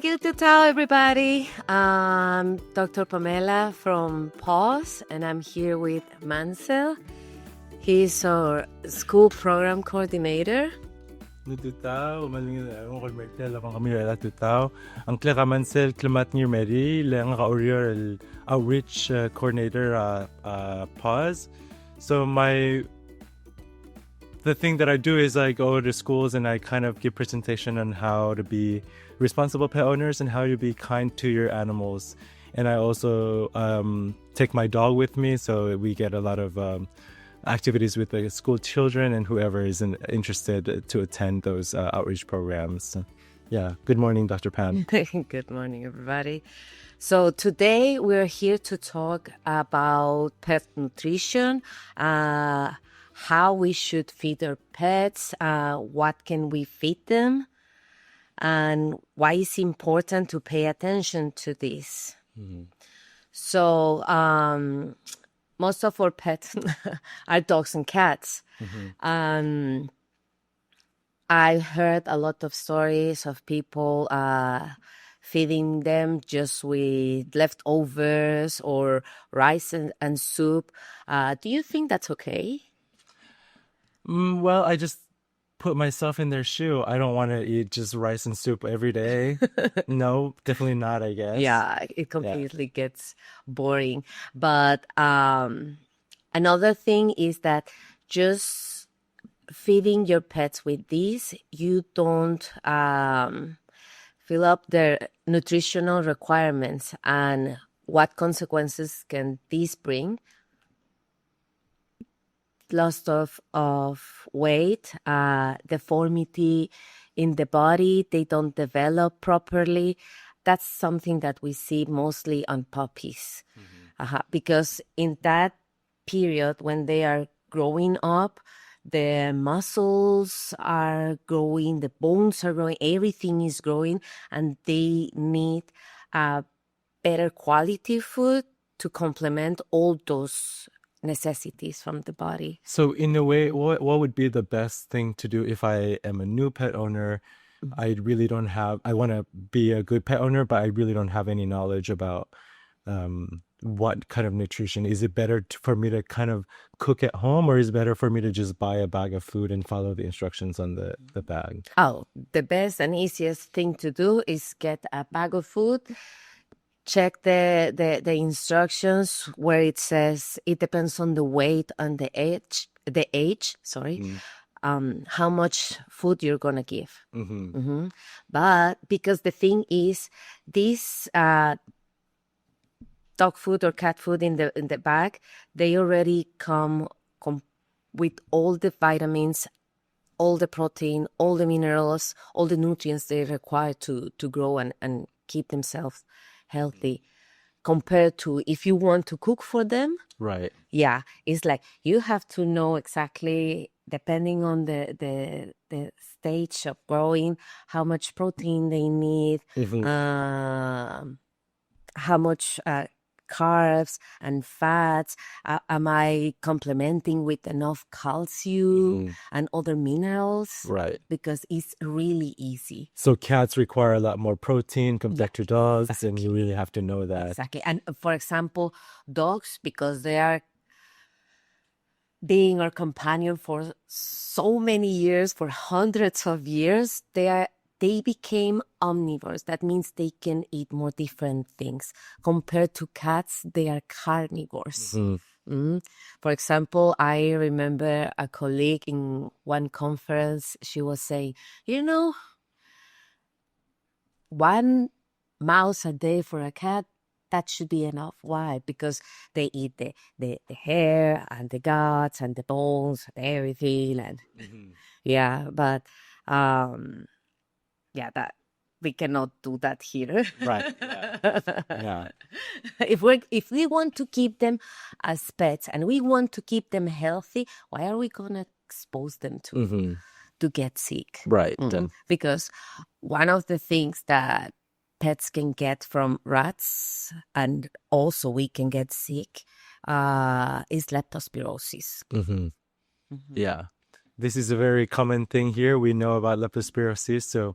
Thank you, Tutao, everybody. I'm Dr. Pamela from Paws, and I'm here with MANZEL. He's our school program coordinator. No tutao, maling ang mertel akong kami la tutao. Ang clara MANZEL climat NGIRMERIIL, ang ka-orior outreach coordinator Paws. So the thing that I do is I go to schools and I kind of give presentation on how to be responsible pet owners and how to be kind to your animals. And I also take my dog with me, so we get a lot of activities with the school children and whoever is interested to attend those outreach programs. So, yeah. Good morning, Dr. Pam. Good morning, everybody. So today we're here to talk about pet nutrition, how we should feed our pets, what can we feed them, and why it's important to pay attention to this. So most of our pets are dogs and cats. I heard a lot of stories of people feeding them just with leftovers or rice and soup. Do you think that's okay? Well, I just put myself in their shoe. I don't want to eat just rice and soup every day. No, definitely not, I guess. Yeah, it completely gets boring. But another thing is that just feeding your pets with this, you don't fill up their nutritional requirements. And what consequences can this bring? Loss of weight, deformity in the body, they don't develop properly. That's something that we see mostly on puppies. Because in that period when they are growing up, the muscles are growing, the bones are growing, everything is growing, and they need better quality food to complement all those necessities from the body. So in a way, what would be the best thing to do if I am a new pet owner? I want to be a good pet owner, but I really don't have any knowledge about what kind of nutrition. Is it better for me to kind of cook at home, or is it better for me to just buy a bag of food and follow the instructions on the bag? Oh, the best and easiest thing to do is get a bag of food. Check the instructions where it says it depends on the weight and the age, how much food you're gonna give. But because the thing is, this dog food or cat food in the bag, they already come with all the vitamins, all the protein, all the minerals, all the nutrients they require to grow and keep themselves healthy, compared to if you want to cook for them. Right. Yeah, it's like you have to know exactly, depending on the stage of growing, how much protein they need, how much carbs and fats. Am I complementing with enough calcium and other minerals? Right. Because it's really easy. So cats require a lot more protein compared to dogs, and you really have to know that. Exactly. And for example, dogs, because they are being our companion for so many years, for hundreds of years, they became omnivores. That means they can eat more different things. Compared to cats, they are carnivores. For example, I remember a colleague in one conference, she was saying, 1 mouse a day for a cat, that should be enough. Why? Because they eat the hair and the guts and the bones and everything. And but that we cannot do that here. Right. Yeah. If we want to keep them as pets and we want to keep them healthy, why are we gonna expose them to get sick? Right. Because one of the things that pets can get from rats, and also we can get sick, is leptospirosis. Yeah. This is a very common thing here. We know about leptospirosis. So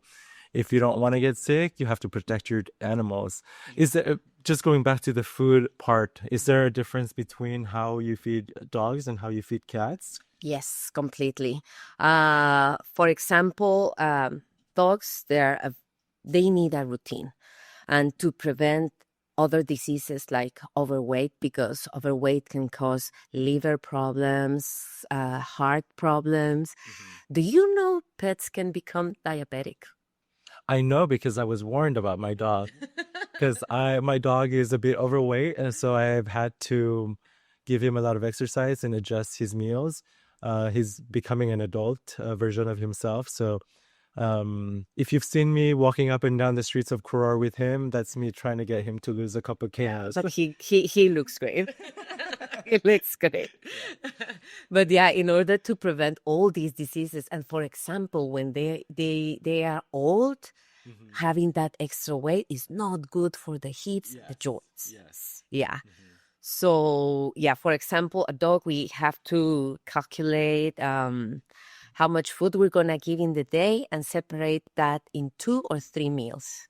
if you don't want to get sick, you have to protect your animals. Is there, just going back to the food part, is there a difference between how you feed dogs and how you feed cats? Yes, completely. For example, dogs, they need a routine, and to prevent other diseases like overweight, because overweight can cause liver problems, heart problems. Do you know pets can become diabetic? I know because I was warned about my dog. Because my dog is a bit overweight, and so I've had to give him a lot of exercise and adjust his meals. He's becoming an adult version of himself. So if you've seen me walking up and down the streets of Kuror with him, that's me trying to get him to lose a couple kilos. But he looks great. He looks great. But yeah, in order to prevent all these diseases, and for example, when they are old, having that extra weight is not good for the hips, the joints. Yes. Yeah. So yeah, for example, a dog, we have to calculate how much food we're gonna give in the day and separate that in 2 or 3 meals.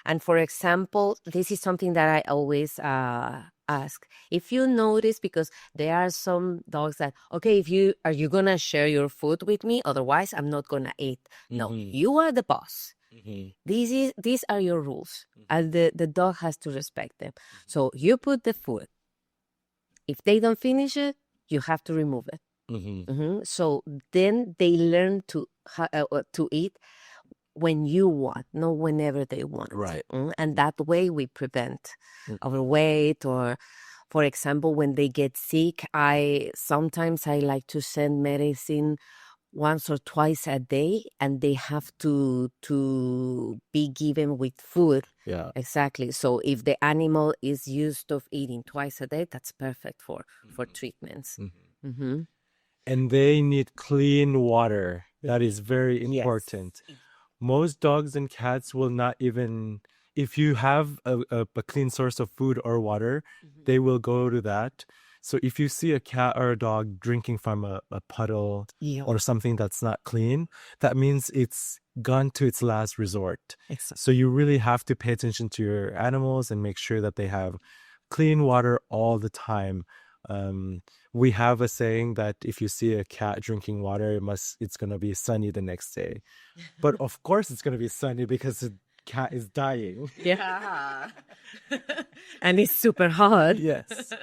And for example, this is something that I always ask. If you notice, because there are some dogs that, okay, are you gonna share your food with me? Otherwise, I'm not gonna eat. No, you are the boss. These are your rules, and the dog has to respect them. So you put the food. If they don't finish it, you have to remove it. So then they learn to eat when you want, not whenever they want. Right. And that way we prevent overweight, or, for example, when they get sick, sometimes I like to send medicine once or twice a day, and they have to be given with food. Yeah. Exactly. So if the animal is used of eating twice a day, that's perfect for treatments. And they need clean water. That is very important. Yes. Most dogs and cats will not even, if you have a clean source of food or water, they will go to that. So if you see a cat or a dog drinking from a puddle or something that's not clean, that means it's gone to its last resort. Exactly. So you really have to pay attention to your animals and make sure that they have clean water all the time. We have a saying that if you see a cat drinking water, it's going to be sunny the next day. But of course it's going to be sunny because the cat is dying. Yeah. And it's super hot. Yes.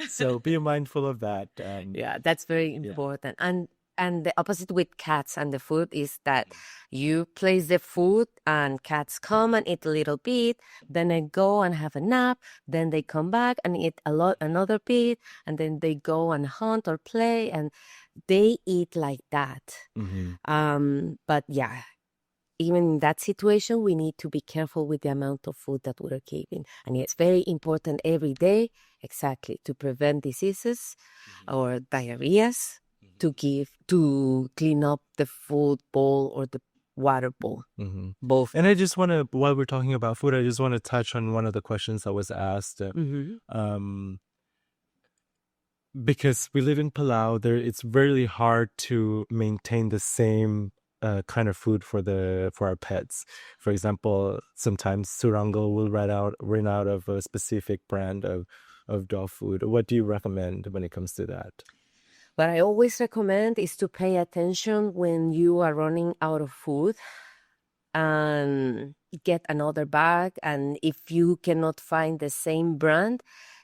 So be mindful of that. Yeah, that's very important. And the opposite with cats and the food is that you place the food and cats come and eat a little bit, then they go and have a nap, then they come back and eat another bit, and then they go and hunt or play, and they eat like that. But yeah, even in that situation, we need to be careful with the amount of food that we're giving. And it's very important every day, exactly, to prevent diseases or diarrheas, to clean up the food bowl or the water bowl. Both. And I just want to, while we're talking about food, I just want to touch on one of the questions that was asked. Because we live in Palau, it's really hard to maintain the same kind of food for our pets. For example, sometimes Surango will run out of a specific brand of dog food. What do you recommend when it comes to that? What I always recommend is to pay attention when you are running out of food and get another bag. And if you cannot find the same brand,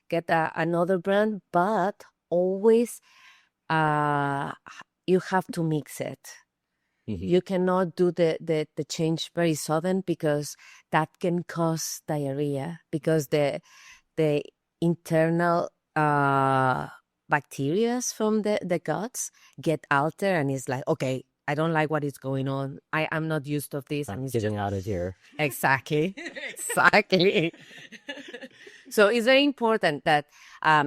get another brand, but always you have to mix it. You cannot do the change very sudden, because that can cause diarrhea, because the internal bacteria from the guts get altered, and it's like, okay, I don't like what is going on. I'm not used to this. I'm getting out of here. Exactly. Exactly. So it's very important that,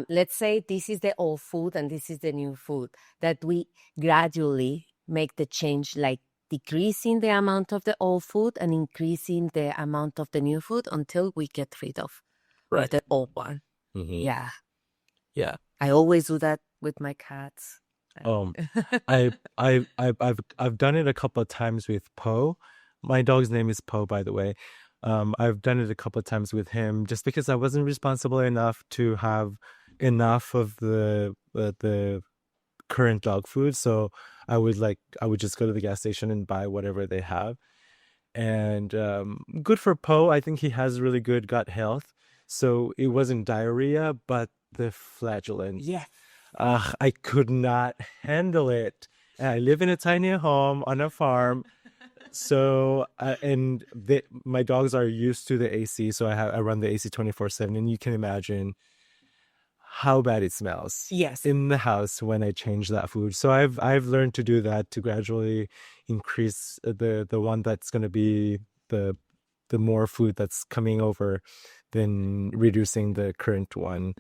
let's say this is the old food and this is the new food, that we gradually make the change, like decreasing the amount of the old food and increasing the amount of the new food until we get rid of the old one. Yeah. Yeah. I always do that with my cats. I've done it a couple of times with Po. my dog's name is Poe, by the way. I've done it a couple of times with him just because I wasn't responsible enough to have enough of the current dog food. So I would just go to the gas station and buy whatever they have. And good for Poe. I think he has really good gut health. So it wasn't diarrhea, but the flatulence. Yeah. I could not handle it. And I live in a tiny home on a farm. So my dogs are used to the AC, so I run the AC 24/7, and you can imagine how bad it smells Yes. in the house when I change that food. So I've learned to do that to gradually increase the one that's going to be the more food that's coming over than reducing the current one.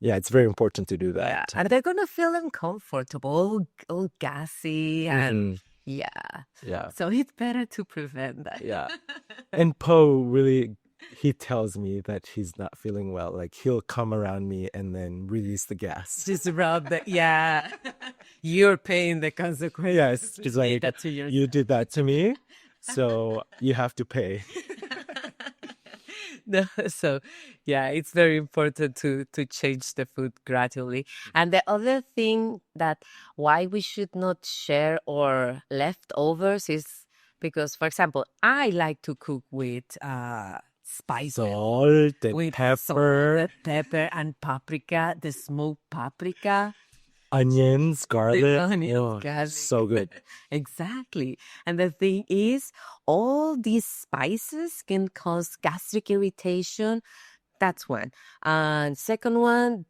It's very important to do that. Yeah. And they're going to feel uncomfortable, all gassy. And Yeah. So it's better to prevent that. Yeah. And Poe really, he tells me that he's not feeling well. Like he'll come around me and then release the gas. Just rub the, yeah. You're paying the consequences. Yes. Just like, that to your... you did that to me, so you have to pay. No, so yeah, it's very important to change the food gradually. And the other thing that why we should not share our leftovers is because, for example, I like to cook with spice, Salt and with pepper, pepper and paprika, the smoked paprika. Onions, garlic. Garlic. So good. Exactly. And the thing is, all these spices can cause gastric irritation. That's one. And second one,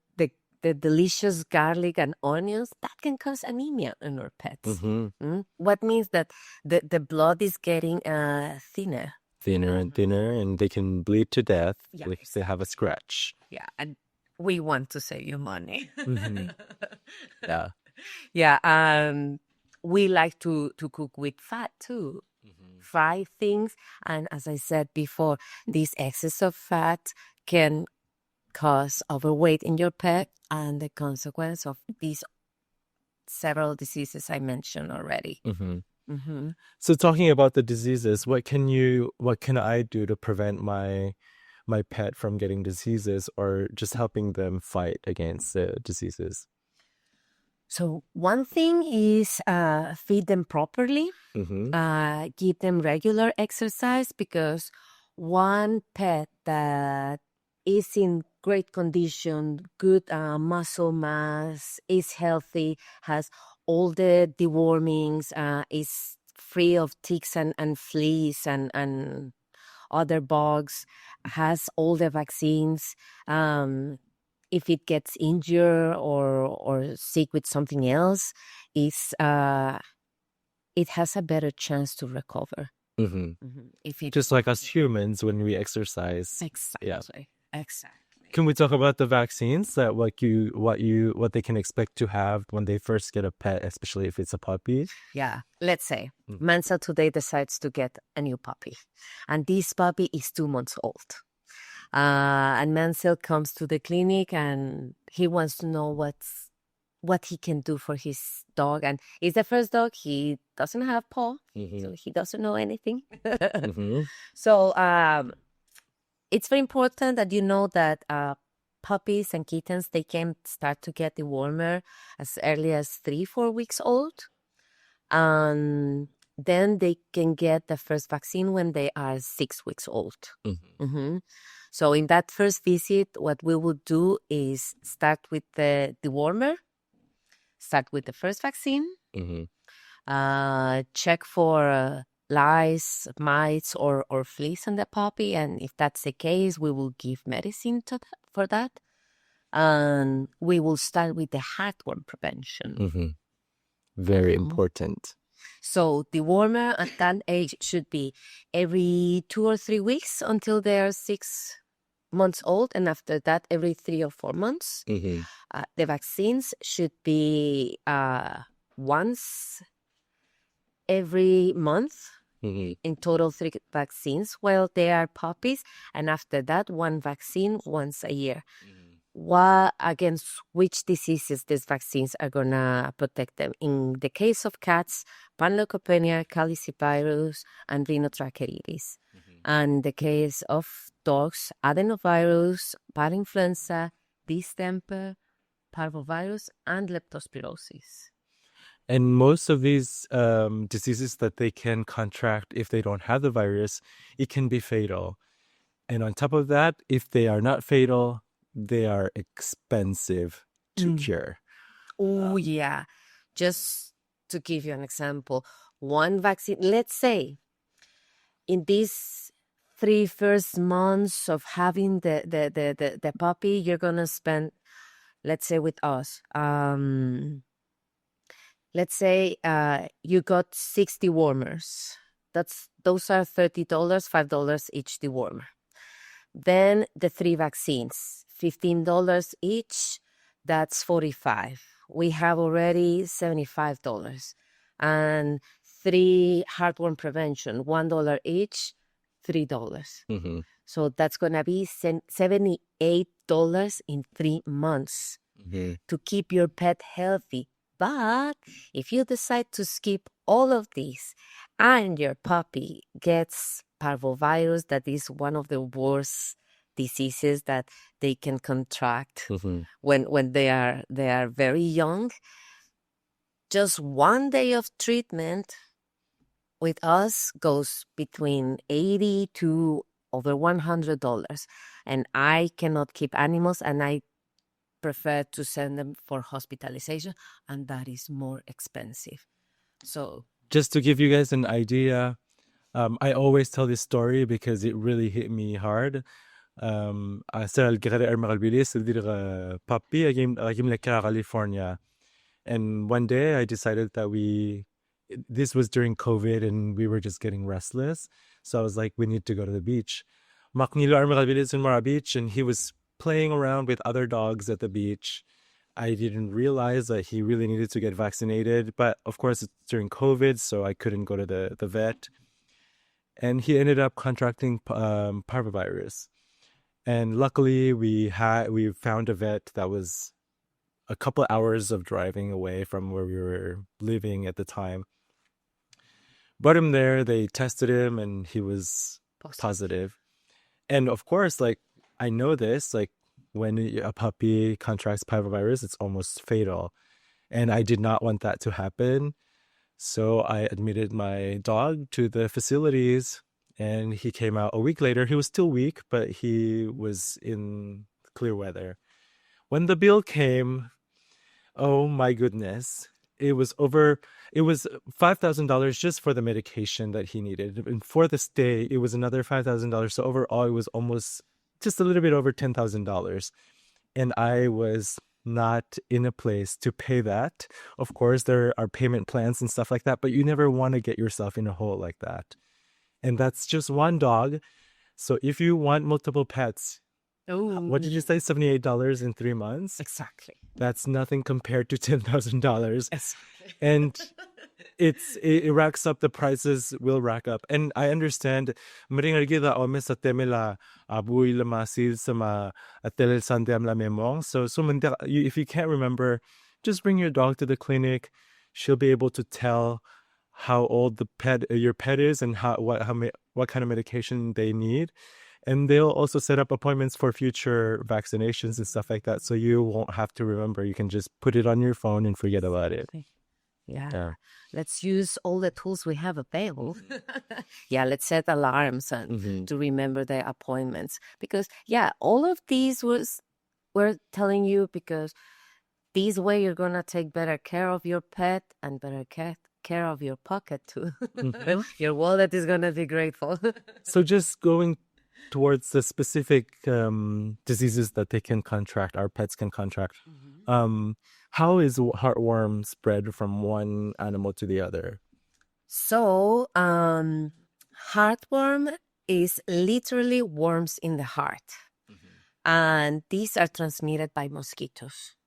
the delicious garlic and onions, that can cause anemia in our pets. What means that the blood is getting thinner. Thinner and thinner, and they can bleed to death if they have a scratch. Yeah, and we want to save you money. Yeah. Yeah, we like to cook with fat too. Fry things. And as I said before, this excess of fat can cause overweight in your pet and the consequence of these several diseases I mentioned already. So talking about the diseases, what can I do to prevent my pet from getting diseases or just helping them fight against the diseases? So one thing is feed them properly, give them regular exercise, because one pet that is in great condition, good muscle mass, is healthy, has all the dewormings, is free of ticks and fleas and other bugs, has all the vaccines. If it gets injured or sick with something else, it has a better chance to recover. If it Just like us humans when we exercise. Exactly. Yeah. Exactly. Can we talk about the vaccines that what they can expect to have when they first get a pet, especially if it's a puppy? Yeah. Let's say Manzel today decides to get a new puppy, and this puppy is 2 months old. And Manzel comes to the clinic and he wants to know what he can do for his dog. And it's the first dog. He doesn't have paw, so he doesn't know anything. So it's very important that you know that puppies and kittens, they can start to get the dewormer as early as 3-4 weeks old. And then they can get the first vaccine when they are 6 weeks old. So in that first visit, what we will do is start with the dewormer, start with the first vaccine, check for lice, mites, or fleas on the puppy. And if that's the case, we will give medicine for that. And we will start with the heartworm prevention. Very important. So the dewormer at that age should be every 2 or 3 weeks until they are 6 months old. And after that, every 3 or 4 months. The vaccines should be once every month. In total, 3 vaccines while they are puppies. And after that, 1 vaccine once a year. against which diseases these vaccines are gonna protect them. In the case of cats, panleukopenia, calicivirus, and rhinotracheitis. And the case of dogs, adenovirus, parainfluenza, distemper, parvovirus, and leptospirosis. And most of these diseases that they can contract if they don't have the virus, it can be fatal. And on top of that, if they are not fatal, they are expensive to cure. Oh, yeah. Just to give you an example, one vaccine, let's say in these 3 first months of having the puppy, you're going to spend, let's say with us, let's say you got 60 warmers. Those are $30, $5 each dewormer. Then the 3 vaccines, $15 each, that's $45. We have already $75. And 3 heartworm prevention, $1 each, $3. So that's going to be $78 in 3 months to keep your pet healthy. But if you decide to skip all of these and your puppy gets parvovirus, that is one of the worst diseases that they can contract when they are very young, just 1 day of treatment with us goes between $80 to over $100. And I cannot keep animals, and I prefer to send them for hospitalization, and that is more expensive. So just to give you guys an idea, I always tell this story because it really hit me hard. Sera الجري أرمغ البيليس الدير puppy أجيم لك California. And one day I decided that this was during COVID and we were just getting restless. So I was like, we need to go to the beach. Maknilo Armag Albilis in Mara Beach, and he was playing around with other dogs at the beach. I didn't realize that he really needed to get vaccinated, but of course it's during COVID, so I couldn't go to the vet. And he ended up contracting parvovirus. And luckily we found a vet that was a couple hours of driving away from where we were living at the time. Brought him there, they tested him, and he was positive. And of course, like, I know this, like, when a puppy contracts parvovirus, it's almost fatal. And I did not want that to happen. So I admitted my dog to the facilities, and he came out a week later. He was still weak, but he was in clear weather. When the bill came, oh my goodness, it was $5,000 just for the medication that he needed. And for the stay, it was another $5,000. So overall, it was almost just a little bit over $10,000. And I was not in a place to pay that. Of course, there are payment plans and stuff like that, but you never want to get yourself in a hole like that. And that's just one dog. So if you want multiple pets, what did you say? $78 in 3 months? Exactly. That's nothing compared to $10,000. Exactly. And it racks up. The prices will rack up. And I understand. So if you can't remember, just bring your dog to the clinic. She'll be able to tell how old your pet is and what kind of medication they need. And they'll also set up appointments for future vaccinations and stuff like that. So you won't have to remember. You can just put it on your phone and forget about it. Yeah. Let's use all the tools we have available. Yeah, let's set alarms and to remember the appointments. Because, yeah, all of these we're telling you because this way you're going to take better care of your pet and better care of your pocket too. Your wallet is going to be grateful. So just going towards the specific diseases that they can contract, our pets can contract. How is heartworm spread from one animal to the other? So, heartworm is literally worms in the heart. And these are transmitted by mosquitoes.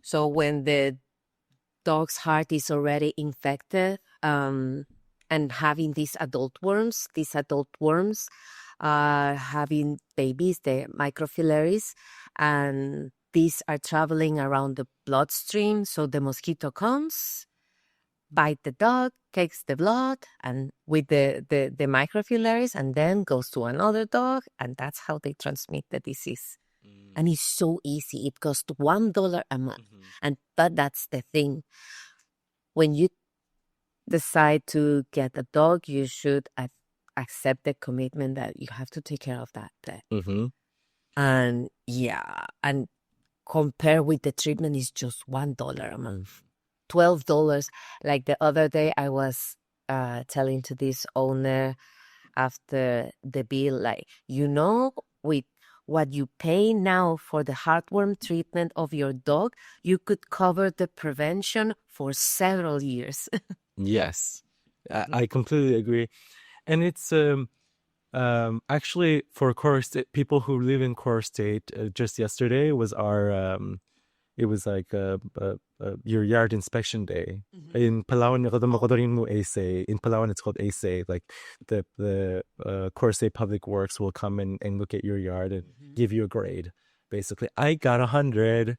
So when the dog's heart is already infected and having these adult worms are having babies, the microfilaries, and these are traveling around the bloodstream. So the mosquito comes, bite the dog, takes the blood, and with the microfillaries, and then goes to another dog, and that's how they transmit the disease. And it's so easy. It costs $1 a month. But that's the thing. When you decide to get a dog, you should accept the commitment that you have to take care of that pet. And and compare with the treatment is just $1 a month. $12. Like the other day, I was telling to this owner after the bill, like, with what you pay now for the heartworm treatment of your dog, you could cover the prevention for several years. Yes, I completely agree. And it's actually for Core State, people who live in Core State, just yesterday was our it was like your yard inspection day. In Palawan, in Palawan it's called ASE. Like the Core State Public Works will come and look at your yard and give you a grade. Basically, I got 100.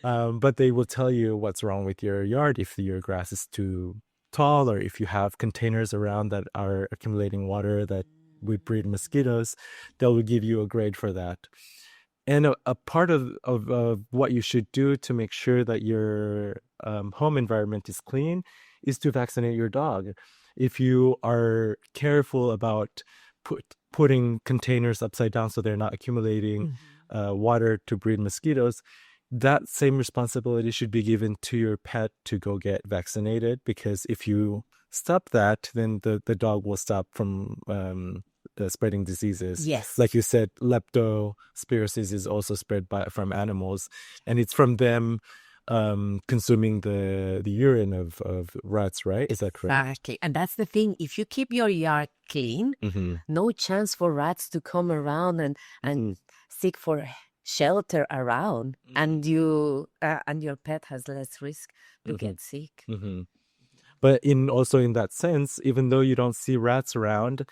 But they will tell you what's wrong with your yard, if your grass is too tall, or if you have containers around that are accumulating water that would breed mosquitoes. They'll give you a grade for that. And a part of what you should do to make sure that your home environment is clean is to vaccinate your dog. If you are careful about putting containers upside down so they're not accumulating water to breed mosquitoes, that same responsibility should be given to your pet to go get vaccinated, because if you stop that, then the dog will stop from spreading diseases. Yes. Like you said, leptospirosis is also spread from animals, and it's from them consuming the urine of rats, right? Is that correct? Exactly. And that's the thing. If you keep your yard clean, no chance for rats to come around and seek for shelter around, and your pet has less risk to get sick. But also in that sense, even though you don't see rats around,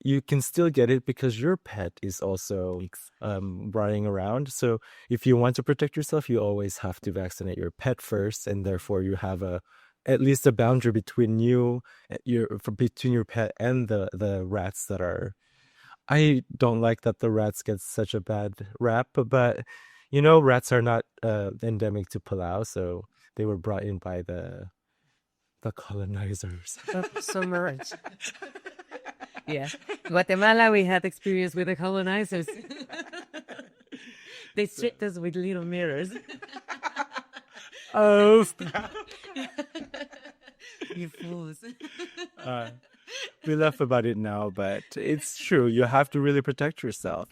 you can still get it because your pet is also running around. So if you want to protect yourself, you always have to vaccinate your pet first, and therefore you have at least a boundary between between your pet and the rats that are. I don't like that the rats get such a bad rap, but rats are not endemic to Palau, so they were brought in by the colonizers. Submerged. Yeah. Guatemala, we had experience with the colonizers. They stripped us with little mirrors. Oh, You fools. we laugh about it now, but it's true. You have to really protect yourself.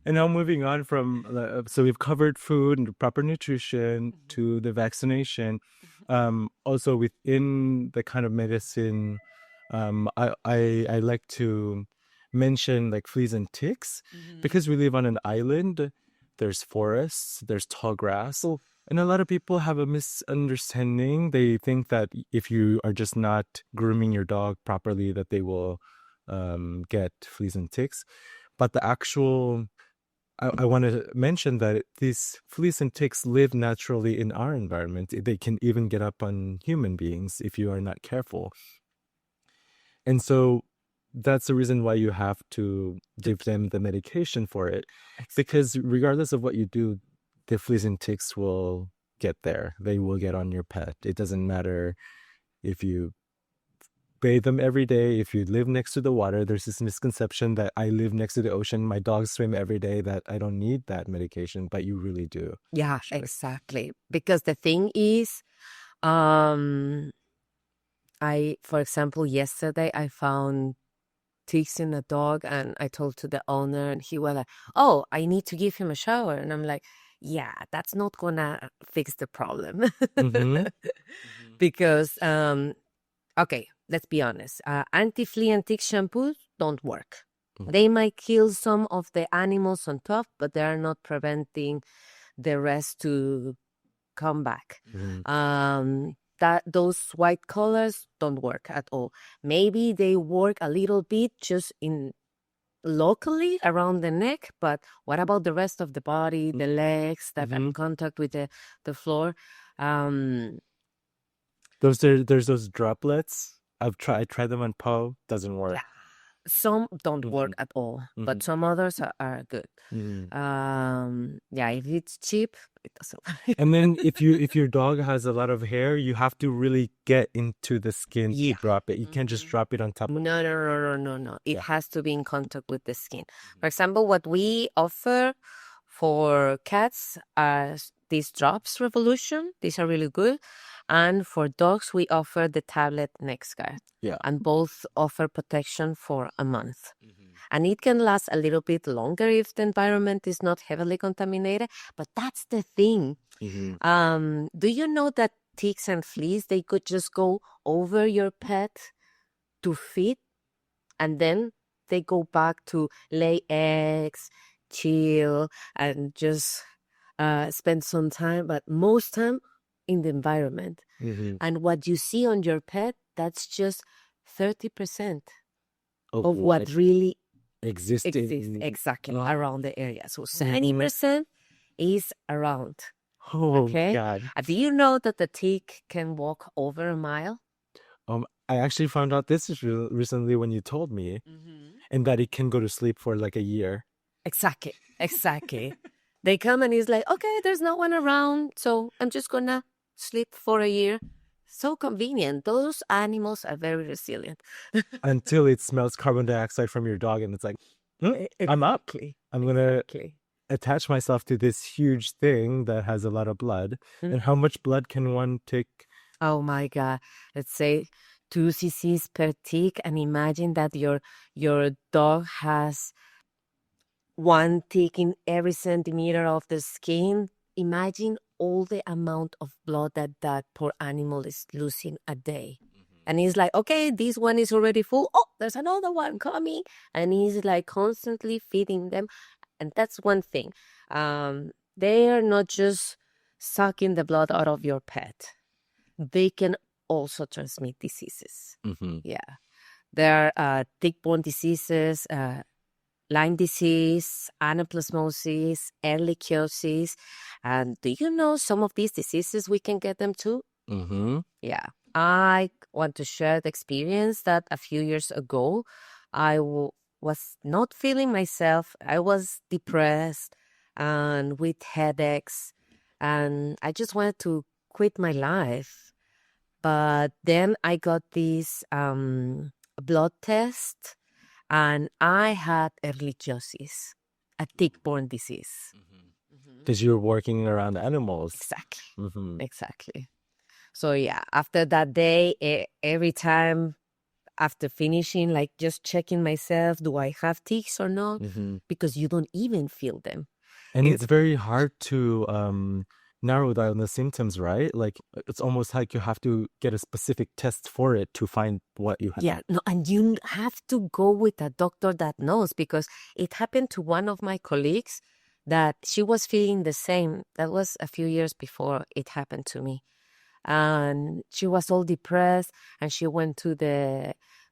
And now moving on from, so we've covered food and proper nutrition to the vaccination. Also within the kind of medicine, I like to mention like fleas and ticks, because we live on an island. There's forests, there's tall grass. And a lot of people have a misunderstanding. They think that if you are just not grooming your dog properly, that they will get fleas and ticks. But the actual, I want to mention that these fleas and ticks live naturally in our environment. They can even get up on human beings if you are not careful. And so that's the reason why you have to give them the medication for it. Because regardless of what you do, the fleas and ticks will get there. They will get on your pet. It doesn't matter if you bathe them every day, if you live next to the water. There's this misconception that I live next to the ocean, my dogs swim every day, that I don't need that medication, but you really do. Yeah, exactly. Because the thing is, for example, yesterday I found ticks in a dog, and I told to the owner, and he was like, "Oh, I need to give him a shower." And I'm like, yeah, that's not gonna fix the problem. Because, okay, let's be honest. Anti-flea and tick shampoos don't work. They might kill some of the animals on top, but they are not preventing the rest to come back. Those white colors don't work at all. Maybe they work a little bit just in locally around the neck, but what about the rest of the body, the legs that are in contact with the floor? There's those droplets. I tried them on Poe. Doesn't work. Yeah. Some don't work at all, but some others are good. Yeah, if it's cheap, it doesn't work. And then if your dog has a lot of hair, you have to really get into the skin to drop it. You can't just drop it on top. No. It has to be in contact with the skin. For example, what we offer for cats are these drops Revolution. These are really good. And for dogs, we offer the tablet NexGuard. Yeah. And both offer protection for a month. And it can last a little bit longer if the environment is not heavily contaminated. But that's the thing. Do you know that ticks and fleas, they could just go over your pet to feed, and then they go back to lay eggs, chill, and just spend some time, but most time in the environment. And what you see on your pet, that's just 30% of what really exists exactly around the area. So 70% is around. Okay. God. Do you know that the tick can walk over a mile? I actually found out this is recently when you told me, and that it can go to sleep for like a year. Exactly. They come and it's like, okay, there's no one around, so I'm just gonna sleep for a year. So convenient. Those animals are very resilient. Until it smells carbon dioxide from your dog, and it's like, I'm up. I'm gonna attach myself to this huge thing that has a lot of blood. And how much blood can one take? Oh my God. Let's say 2 cc's per tick, and imagine that your dog has 1 tick in every centimeter of the skin. Imagine all the amount of blood that poor animal is losing a day. And he's like, okay, this one is already full. Oh, there's another one coming. And he's like constantly feeding them. And that's one thing. They are not just sucking the blood out of your pet. They can also transmit diseases. Yeah. There are tick-borne diseases, Lyme disease, anaplasmosis, ehrlichiosis. And do you know some of these diseases we can get them too? Yeah. I want to share the experience that a few years ago, I was not feeling myself. I was depressed and with headaches, and I just wanted to quit my life. But then I got this blood test, and I had ehrlichiosis, a tick-borne disease. Because you're working around animals. Exactly. So yeah, after that day, every time after finishing, like just checking myself, do I have ticks or not? Because you don't even feel them. And it's very hard to narrow down the symptoms, right? Like it's almost like you have to get a specific test for it to find what you have. Yeah, no, and you have to go with a doctor that knows, because it happened to one of my colleagues that she was feeling the same. That was a few years before it happened to me. And she was all depressed, and she went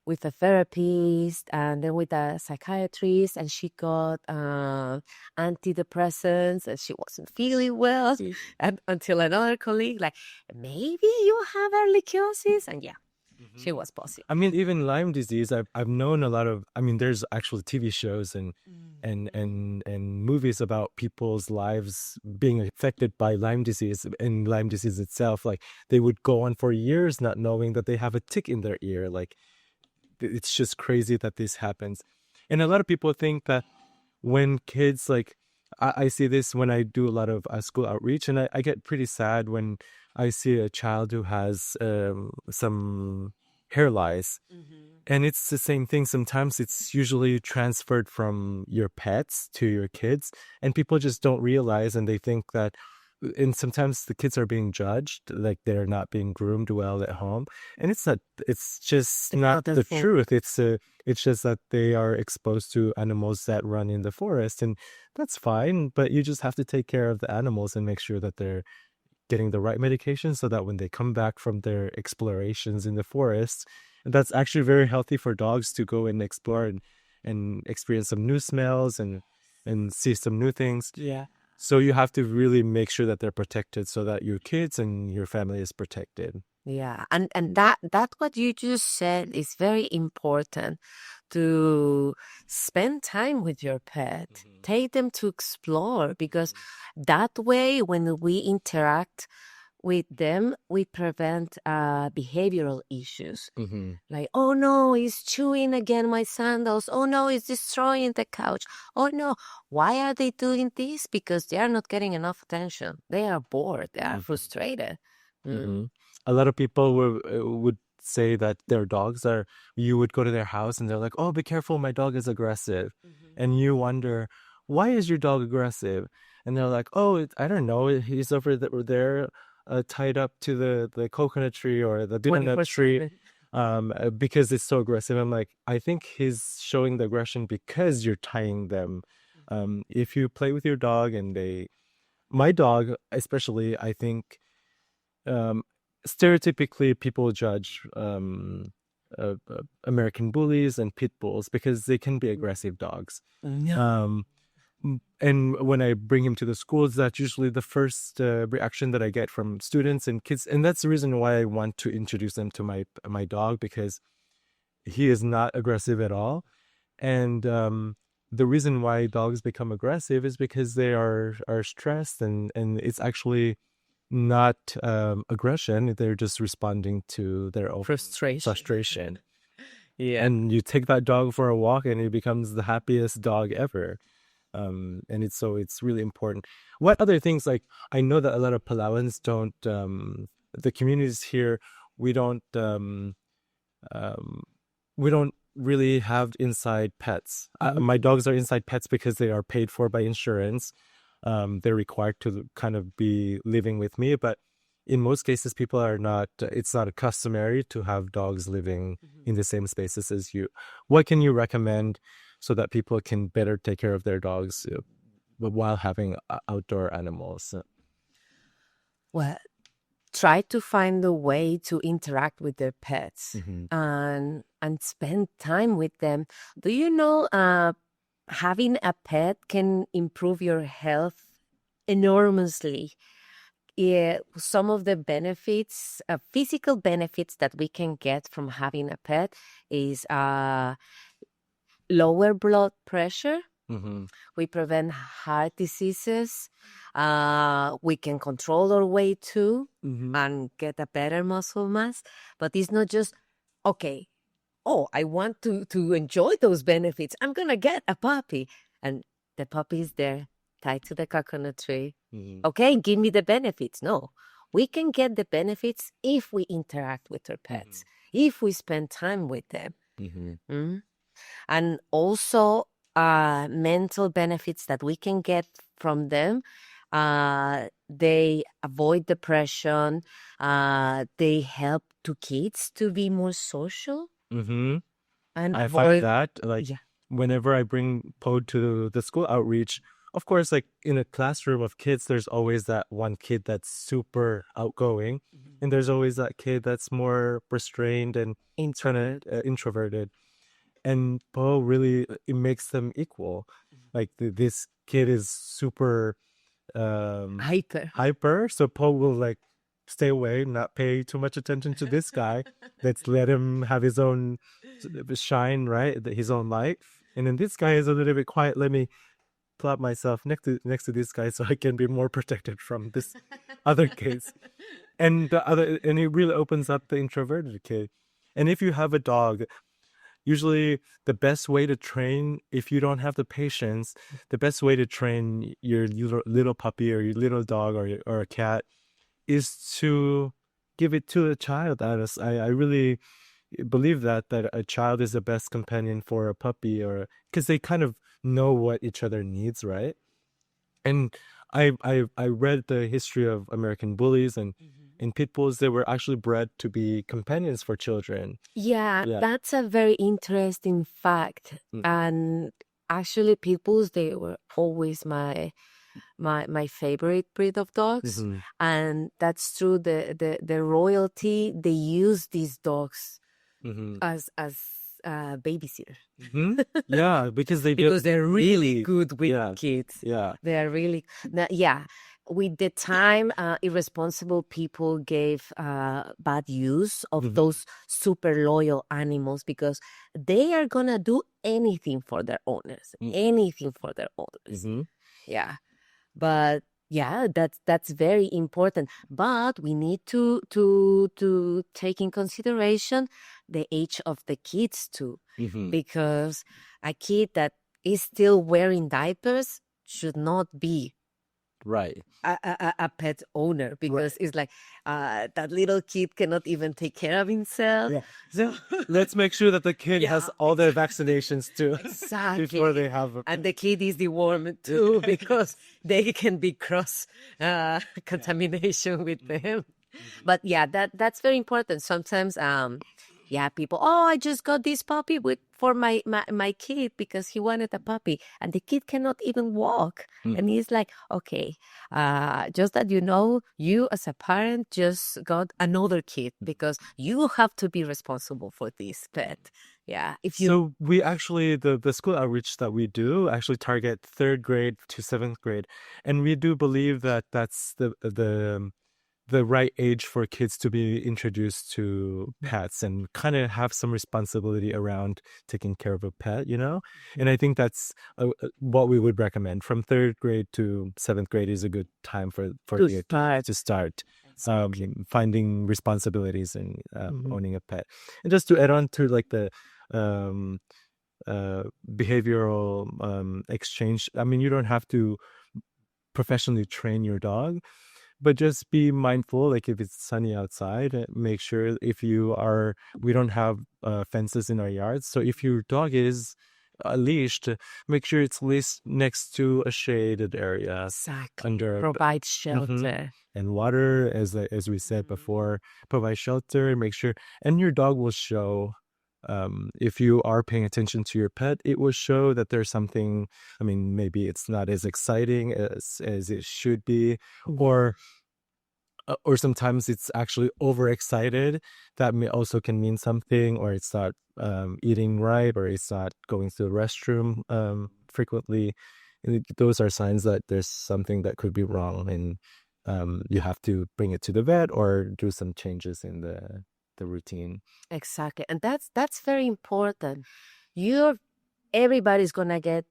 with a therapist and then with a psychiatrist, and she got antidepressants, and she wasn't feeling well. And until another colleague, like, maybe you have ehrlichiosis, and yeah, she was positive. I mean, even Lyme disease, I've known a lot of, I mean, there's actual TV shows and movies about people's lives being affected by Lyme disease, and Lyme disease itself. Like they would go on for years not knowing that they have a tick in their ear. Like it's just crazy that this happens. And a lot of people think that when kids, like I see this when I do a lot of school outreach, and I get pretty sad when I see a child who has some hair lice. And it's the same thing. Sometimes it's usually transferred from your pets to your kids, and people just don't realize, and they think that, and sometimes the kids are being judged, like they're not being groomed well at home. And it's not, it's just not the truth. It's just that they are exposed to animals that run in the forest, and that's fine. But you just have to take care of the animals and make sure that they're getting the right medication, so that when they come back from their explorations in the forest, and that's actually very healthy for dogs to go and explore and experience some new smells and see some new things. Yeah. So you have to really make sure that they're protected so that your kids and your family is protected. Yeah, and that what you just said is very important, to spend time with your pet. Take them to explore, because that way when we interact with them, we prevent behavioral issues. Like, oh no, he's chewing again my sandals. Oh no, he's destroying the couch. Oh no, why are they doing this? Because they are not getting enough attention. They are bored. They are frustrated. A lot of people would say that their dogs are, you would go to their house and they're like, oh, be careful, my dog is aggressive. And you wonder, why is your dog aggressive? And they're like, oh, I don't know, he's over there tied up to the coconut tree or the banana tree because it's so aggressive. I'm like, I think he's showing the aggression because you're tying them. If you play with your dog and my dog especially, I think stereotypically people judge American bullies and pit bulls because they can be aggressive dogs. And when I bring him to the schools, that's usually the first reaction that I get from students and kids. And that's the reason why I want to introduce them to my dog, because he is not aggressive at all. And the reason why dogs become aggressive is because they are stressed, and it's actually not aggression. They're just responding to their own frustration. Yeah. And you take that dog for a walk and it becomes the happiest dog ever. And it's really important. What other things, like, I know that a lot of Palauans don't, the communities here, we don't really have inside pets. My dogs are inside pets because they are paid for by insurance. They're required to kind of be living with me, but in most cases people are not, it's not customary to have dogs living in the same spaces as you. What can you recommend so that people can better take care of their dogs while having outdoor animals? Well, try to find a way to interact with their pets and spend time with them. Do you know having a pet can improve your health enormously? Some of the benefits, physical benefits that we can get from having a pet is lower blood pressure. We prevent heart diseases. We can control our weight too and get a better muscle mass. But it's not just, okay, oh, I want to enjoy those benefits, I'm going to get a puppy. And the puppy is there, tied to the coconut tree. Okay, give me the benefits. No, we can get the benefits if we interact with our pets, if we spend time with them. And also mental benefits that we can get from them. They avoid depression. They help to kids to be more social. And I find that, like, whenever I bring Poe to the school outreach, of course, like in a classroom of kids, there's always that one kid that's super outgoing, and there's always that kid that's more restrained and introverted. And Poe really, it makes them equal. Like this kid is super hyper, so Poe will like stay away, not pay too much attention to this guy. Let's let him have his own shine, right? His own light. And then this guy is a little bit quiet. Let me plop myself next to this guy so I can be more protected from this other kids. And it really opens up the introverted kid. And if you have a dog, usually the best way to train, if you don't have the patience, the best way to train your little puppy or your little dog or a cat is to give it to a child. I really believe that a child is the best companion for a puppy, or because they kind of know what each other needs, right? And I read the history of American bullies and in pit bulls. They were actually bred to be companions for children. Yeah, that's a very interesting fact. And actually, pit bulls, they were always my favorite breed of dogs. And that's true. The royalty, they use these dogs as babysitter. Yeah, because they Because they're really really good with yeah kids. yeah They are really, yeah. With the time, irresponsible people gave bad use of those super loyal animals because they are gonna do anything for their owners, anything for their owners. Yeah, but yeah, that's very important. But we need to take in consideration the age of the kids too, because a kid that is still wearing diapers should not be right. a pet owner, because it's like that little kid cannot even take care of himself. Yeah. So Let's make sure that the kid Yeah, has all their vaccinations too exactly. before they have a And the kid is dewormed too, because they can be cross contamination with them. But yeah, that's very important. Sometimes yeah, people, oh, I just got this puppy for my kid because he wanted a puppy, and the kid cannot even walk. And he's like, okay, just that you know, you as a parent just got another kid because you have to be responsible for this pet. Yeah, if you So we actually the school outreach that we do actually target 3rd grade to 7th grade, and we do believe that that's the right age for kids to be introduced to pets and kind of have some responsibility around taking care of a pet, you know? And I think that's what we would recommend. From 3rd grade to 7th grade is a good time for to start. to start finding responsibilities and owning a pet. And just to add on to like the behavioral exchange, I mean, you don't have to professionally train your dog, but just be mindful, like if it's sunny outside, make sure we don't have fences in our yards, so if your dog is leashed, make sure it's leashed next to a shaded area. Exactly. Under Provide shelter. And water, as we said before, provide shelter, make sure, and your dog will show, if you are paying attention to your pet, it will show that there's something, I mean, maybe it's not as exciting as it should be, or sometimes it's actually overexcited. That also can mean something, or it's not eating right, or it's not going to the restroom frequently. Those are signs that there's something that could be wrong, and you have to bring it to the vet or do some changes in the routine. Exactly. And that's very important. Everybody's gonna get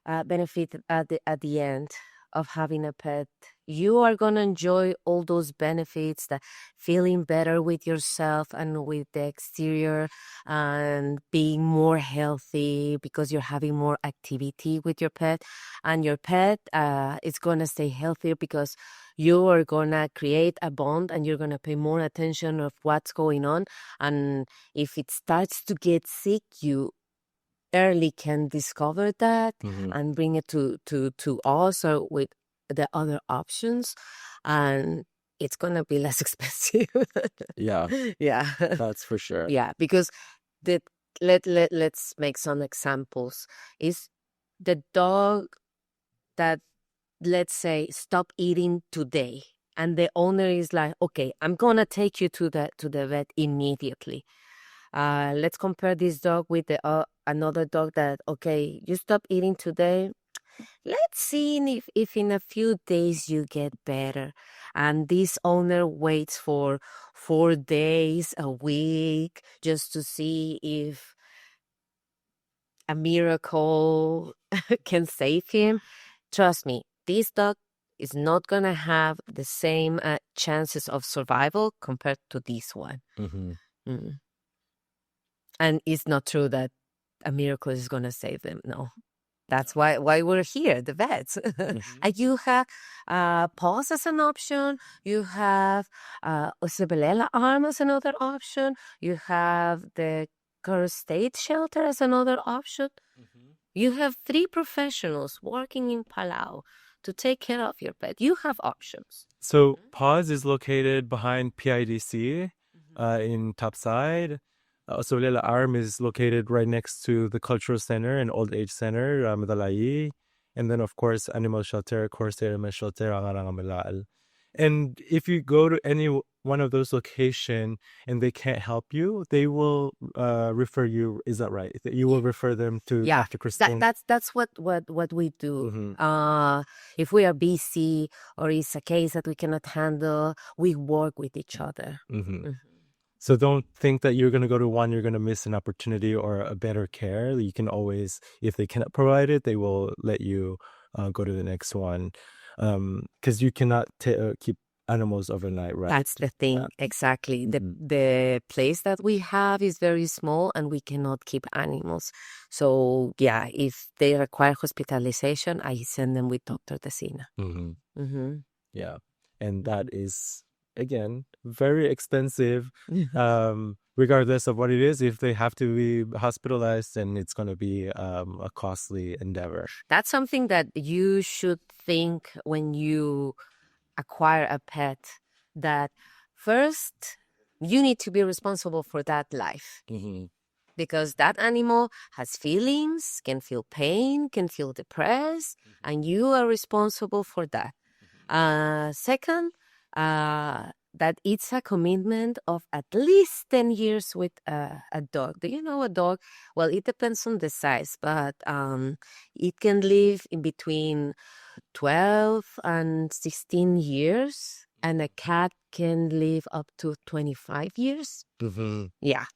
benefit at the end of having a pet. You are gonna enjoy all those benefits, that feeling better with yourself and with the exterior, and being more healthy because you're having more activity with your pet, and your pet is gonna stay healthier because you are gonna create a bond, and you're gonna pay more attention of what's going on. And if it starts to get sick, you early can discover that and bring it to us, or with the other options, and it's gonna be less expensive. Yeah, Yeah. that's for sure. Yeah, because let's make some examples. Is the dog that, let's say, stop eating today, and the owner is like, okay, I'm gonna take you to the vet immediately. Let's compare this dog with another dog that, okay, you stop eating today. Let's see if in a few days you get better. And this owner waits for 4 days, a week, just to see if a miracle can save him. Trust me, this dog is not going to have the same chances of survival compared to this one. Mm. And it's not true that a miracle is going to save them. No. That's why we're here, the vets. And you have Paws as an option. You have Osebelela arm as another option. You have the Curse State Shelter as another option. You have 3 professionals working in Palau to take care of your pet. You have options. So Paws is located behind PIDC in Topside. Solela Arm is located right next to the Cultural Center and Old Age Center, Madalai. And then, of course, Animal Shelter, Corsair Animal Shelter, Angarang Milal. And if you go to any one of those locations and they can't help you, they will refer you. Is that right? You will refer them to Yeah, Dr. Christine. that's what we do. Mhm. If we are busy or it's a case that we cannot handle, we work with each other. Mhm. So don't think that you're going to go to one, you're going to miss an opportunity or a better care. You can always, if they cannot provide it, they will let you go to the next one. Because you cannot keep animals overnight, right? That's the thing, Yeah. exactly. Mhm. The place that we have is very small and we cannot keep animals. So yeah, if they require hospitalization, I send them with Dr. Decina. Mm-hmm. Yeah. And that is, again, very expensive. Regardless of what it is, if they have to be hospitalized, then it's going to be a costly endeavor. That's something that you should think when you acquire a pet, that first you need to be responsible for that life. Because that animal has feelings, can feel pain, can feel depressed, and you are responsible for that. Second, that it's a commitment of at least 10 years with a dog. Do you know a dog? Well, it depends on the size, but it can live in between 12 and 16 years, and a cat can live up to 25 years. Yeah.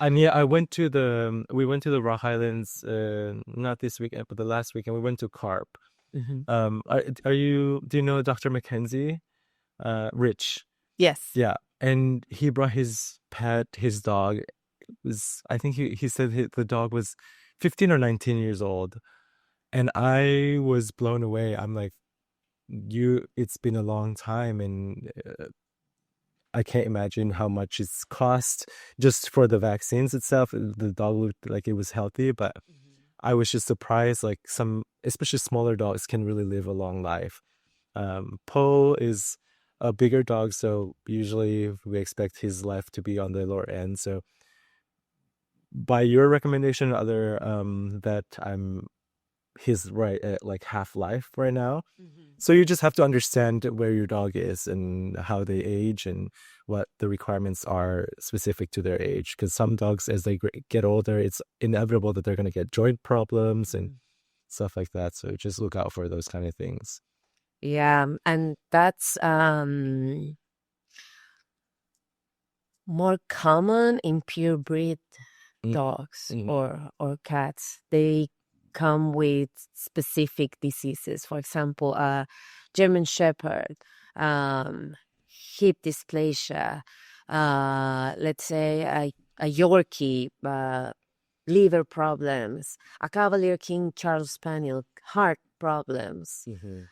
And yeah, we went to the Rock Islands, not this weekend, but the last weekend. We went to Carp. Do you know Dr. Mackenzie? Rich. Yes. Yeah. And he brought his pet, his dog. I think he said the dog was 15 or 19 years old. And I was blown away. I'm like, it's been a long time, and I can't imagine how much it's cost just for the vaccines itself. The dog looked like it was healthy, but I was just surprised, like especially smaller dogs can really live a long life. Poe is a bigger dog, so usually we expect his life to be on the lower end. So by your recommendation, other that I'm his right at like half life right now. So you just have to understand where your dog is and how they age and what the requirements are specific to their age. Because some dogs, as they get older, it's inevitable that they're going to get joint problems and stuff like that. So just look out for those kind of things. Yeah, and that's more common in purebred dogs or cats. They come with specific diseases. For example, a German Shepherd, hip dysplasia, let's say a Yorkie, liver problems, a Cavalier King Charles Spaniel, heart problems,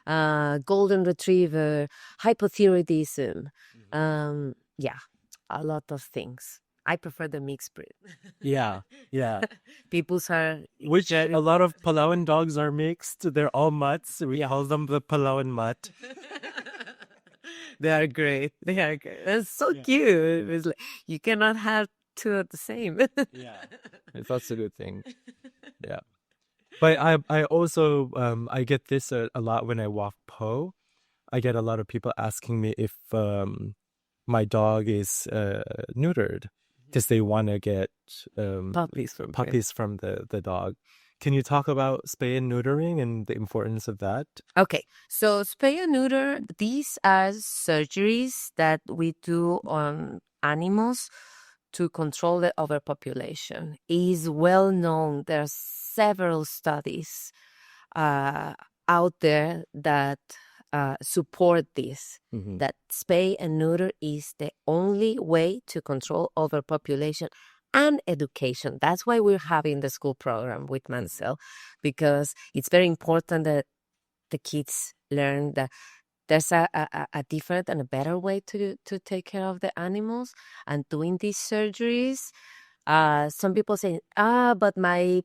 Golden Retriever, hypothyroidism. Yeah, a lot of things. I prefer the mixed breed. Yeah. People's are Which a lot of Palawan dogs are mixed. They're all mutts. We call them the Palawan mutt. They are great. They are great. It's so cute. It's like, you cannot have two of the same. Yeah, that's a good thing. Yeah, but I also I get this a lot when I walk Poe. I get a lot of people asking me if my dog is neutered because they want to get puppies from the dog. Can you talk about spay and neutering and the importance of that? Okay, so spay and neuter, these are surgeries that we do on animals to control the overpopulation. It is well known. There are several studies out there that support this, that spay and neuter is the only way to control overpopulation and education. That's why we're having the school program with MANZEL, because it's very important that the kids learn that there's a different and a better way to take care of the animals. And doing these surgeries, some people say, but I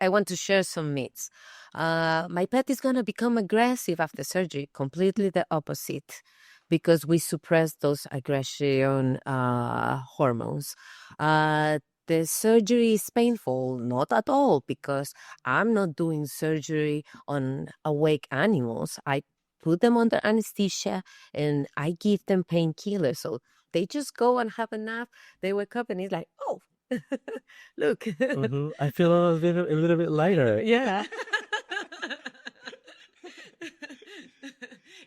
want to share some myths. My pet is going to become aggressive after surgery. Completely the opposite, because we suppress those aggression hormones. The surgery is painful, not at all, because I'm not doing surgery on awake animals. I put them under anesthesia, and I give them painkillers. So they just go and have a nap. They wake up and it's like, oh, look. I feel a little bit lighter. Yeah.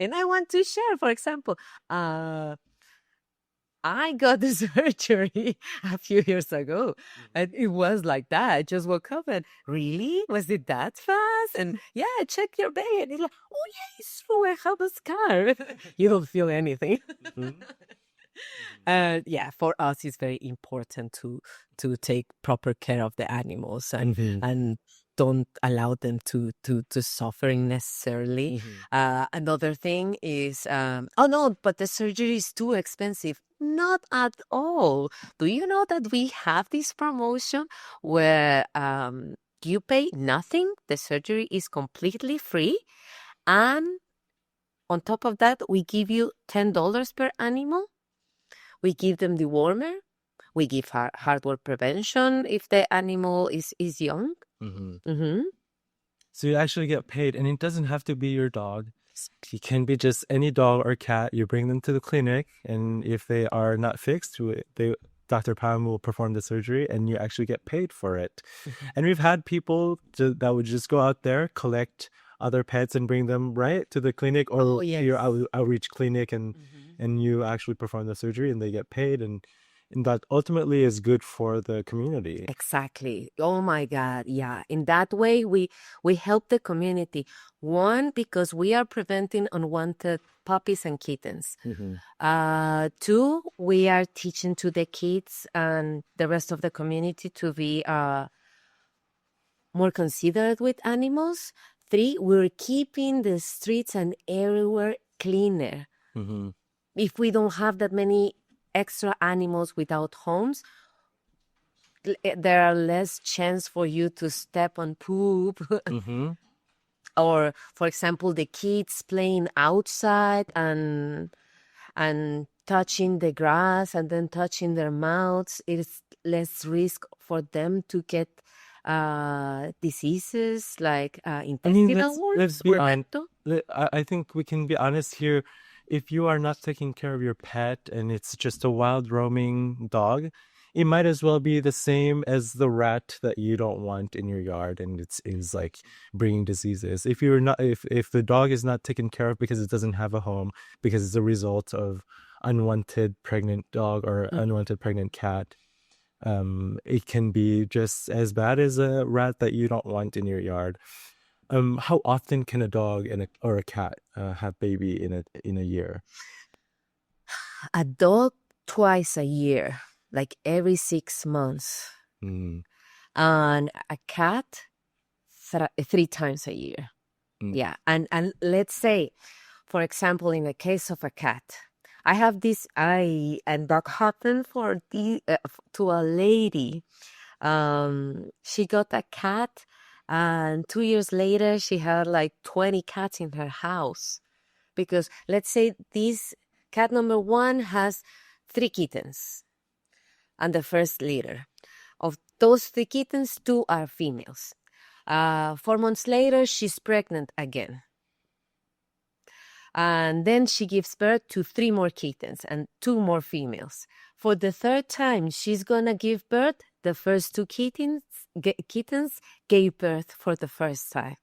And I want to share, for example, I got the surgery a few years ago, and it was like that. I just woke up and, really? Was it that fast? And yeah, check your belly. And it's like, oh yeah, it's true. I have a scar. You don't feel anything. Yeah, for us, it's very important to take proper care of the animals and don't allow them to suffer necessarily. Another thing is, oh no, but the surgery is too expensive. Not at all. Do you know that we have this promotion where you pay nothing? The surgery is completely free, and on top of that, we give you $10 per animal. We give them the warmer. We give hardware prevention if the animal is young. So you actually get paid, and it doesn't have to be your dog. It can be just any dog or cat. You bring them to the clinic, and if they are not fixed, Dr. Pam will perform the surgery, and you actually get paid for it. And we've had people that would just go out there, collect other pets, and bring them right to the clinic or your outreach clinic, and you actually perform the surgery, and they get paid, and that ultimately is good for the community. Exactly. Oh my God. Yeah. In that way, we help the community. One, because we are preventing unwanted puppies and kittens. Two, we are teaching to the kids and the rest of the community to be more considerate with animals. Three, we're keeping the streets and everywhere cleaner. If we don't have that many extra animals without homes, there are less chance for you to step on poop. Or, for example, the kids playing outside and touching the grass and then touching their mouths. It's less risk for them to get diseases like intestinal wounds. Let's be honest. I think we can be honest here. If you are not taking care of your pet and it's just a wild roaming dog, it might as well be the same as the rat that you don't want in your yard, and it's like bringing diseases. If the dog is not taken care of because it doesn't have a home, because it's a result of unwanted pregnant dog or unwanted pregnant cat, it can be just as bad as a rat that you don't want in your yard. How often can a dog or a cat have baby in a year? A dog twice a year, like every 6 months. And a cat 3 times a year. Yeah. And let's say, for example, in the case of a cat, I have this and dog happened to a lady. She got a cat, and 2 years later, she had like 20 cats in her house. Because let's say this cat number 1 has 3 kittens and the first litter. Of those 3 kittens, 2 are females. 4 months later, she's pregnant again. And then she gives birth to 3 more kittens and 2 more females. For the 3rd time she's gonna give birth, the first 2 kittens gave birth for the first time.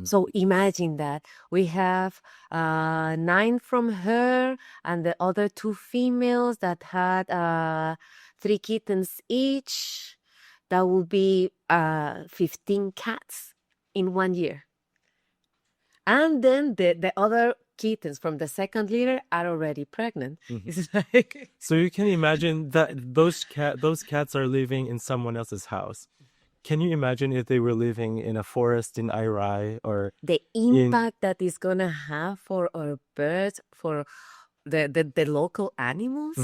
So imagine that. We have 9 from her and the other 2 females that had 3 kittens each. That will be 15 cats in 1 year. And then the other kittens from the second litter are already pregnant. It's like... So you can imagine that those cats are living in someone else's house. Can you imagine if they were living in a forest in Irai, or the impact that is gonna have for our birds, for the local animals?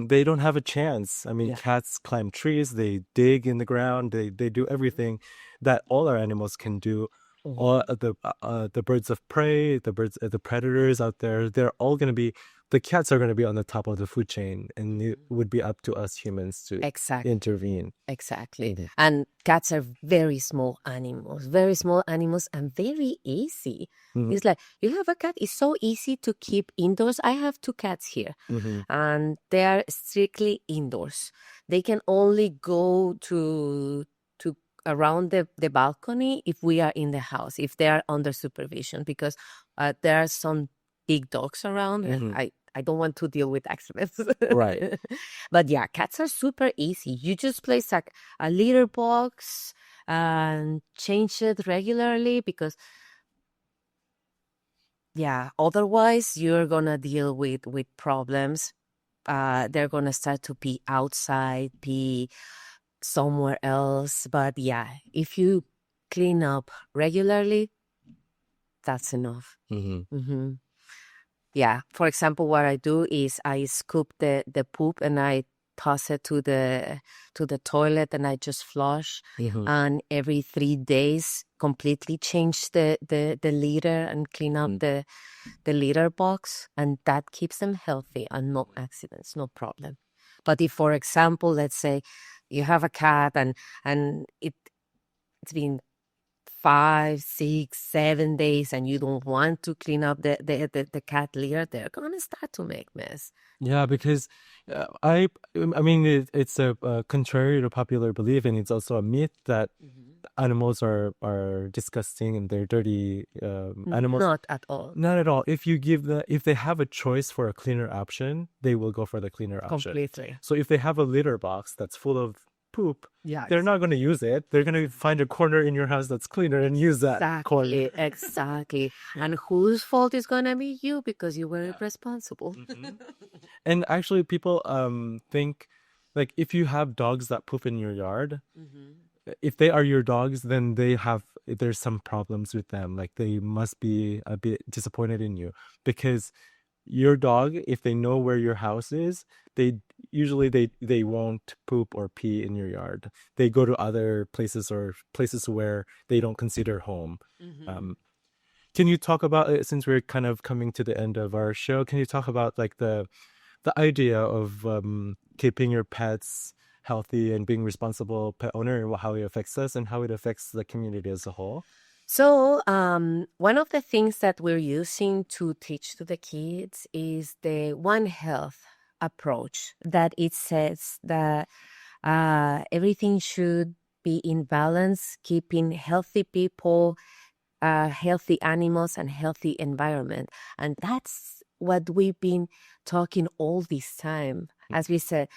They don't have a chance. I mean, cats climb trees, they dig in the ground, they do everything that all our animals can do. All the birds of prey, the predators out there, they're all going to be the cats are going to be on the top of the food chain, and it would be up to us humans to Exactly. intervene. Exactly. Mhm. And cats are very small animals and very easy. Mhm. It's like you have a cat, it's so easy to keep indoors. I have 2 cats here Mhm. and they are strictly indoors. They can only go to around the balcony if we are in the house, if they are under supervision, because there are some big dogs around and Mhm. I don't want to deal with accidents. Right. But yeah, cats are super easy. You just place a litter box and change it regularly because yeah, otherwise you're gonna deal with problems. They're gonna start to pee outside, pee somewhere else. But yeah, if you clean up regularly, that's enough. Mhm. Yeah. For example, what I do is I scoop the poop and I toss it to the toilet and I just flush. Mhm. And every 3 days, completely change the litter and clean up the litter box, and that keeps them healthy and no accidents, no problem. But if, for example, let's say you have a cat and it's been 5, 6, 7 days and you don't want to clean up the cat litter, they're gonna start to make mess. Yeah, because I mean, it's a contrary to popular belief, and it's also a myth that animals are disgusting and they're dirty animals. Not at all. Not at all. If they have a choice for a cleaner option, they will go for the cleaner option. Completely. So if they have a litter box that's full of poop, Yeah, they're not going to use it. They're going to find a corner in your house that's cleaner and use that corner. Exactly. And whose fault is gonna be you because you were irresponsible? And actually, people think like if you have dogs that poop in your yard, if they are your dogs, then there's some problems with them. Like they must be a bit disappointed in you because your dog, if they know where your house is, they won't poop or pee in your yard. They go to other places or places where they don't consider home. Can you talk about it, since we're kind of coming to the end of our show, can you talk about like the idea of keeping your pets healthy and being responsible pet owner and how it affects us and how it affects the community as a whole? So, one of the things that we're using to teach to the kids is the One Health approach, that it says that everything should be in balance, keeping healthy people, healthy animals, and healthy environment. And that's what we've been talking all this time. As we said,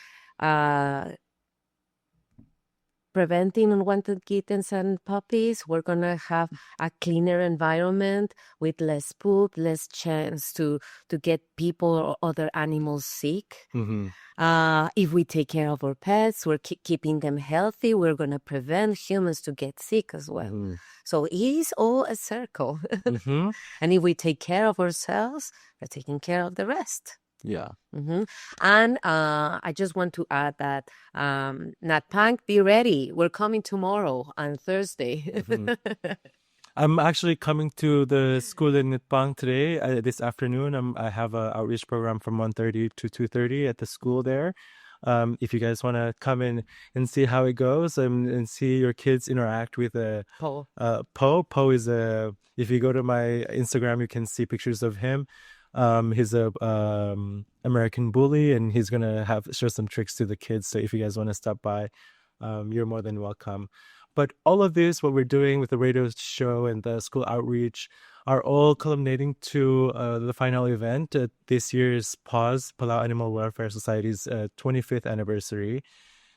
preventing unwanted kittens and puppies, we're going to have a cleaner environment with less poop, less chance to get people or other animals sick. If we take care of our pets, we're keeping them healthy, we're going to prevent humans to get sick as well. So it is all a circle. And if we take care of ourselves, we're taking care of the rest. Yeah. And I just want to add that Nat Punk, be ready. We're coming tomorrow on Thursday. I'm actually coming to the school in Nitbang today, this afternoon. I have an outreach program from 1:30 to 2:30 at the school there. If you guys want to come in and see how it goes and see your kids interact with Paul. Poe is if you go to my Instagram, you can see pictures of him. He's a American bully, and he's gonna show some tricks to the kids. So if you guys want to stop by, you're more than welcome. But all of this, what we're doing with the radio show and the school outreach, are all culminating to the final event, this year's Paws, Palau Animal Welfare Society's 25th anniversary.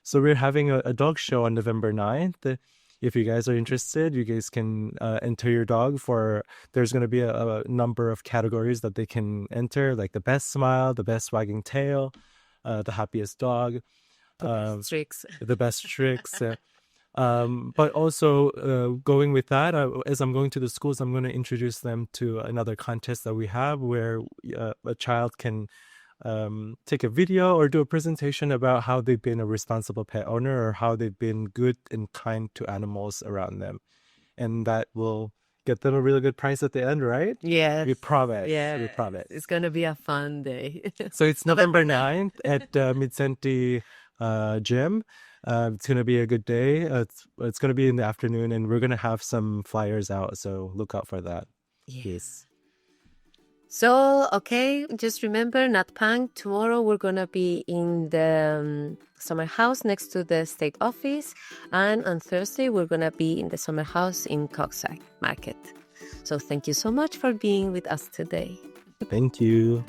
So we're having a dog show on November 9th. If you guys are interested, you guys can enter your dog there's going to be a number of categories that they can enter, like the best smile, the best wagging tail, the happiest dog, The best tricks. the best tricks. But also going with that, as I'm going to the schools, I'm going to introduce them to another contest that we have where a child can take a video or do a presentation about how they've been a responsible pet owner or how they've been good and kind to animals around them. And that will get them a really good price at the end, right? Yes. We promise. Yeah. We promise. It's going to be a fun day. So it's November 9th at Mid-Senti Gym. It's going to be a good day. It's going to be in the afternoon, and we're going to have some flyers out, so look out for that. Yes. So, okay, just remember, not pang. Tomorrow we're going to be in the summer house next to the state office. And on Thursday, we're going to be in the summer house in Coxsackie Market. So thank you so much for being with us today. Thank you.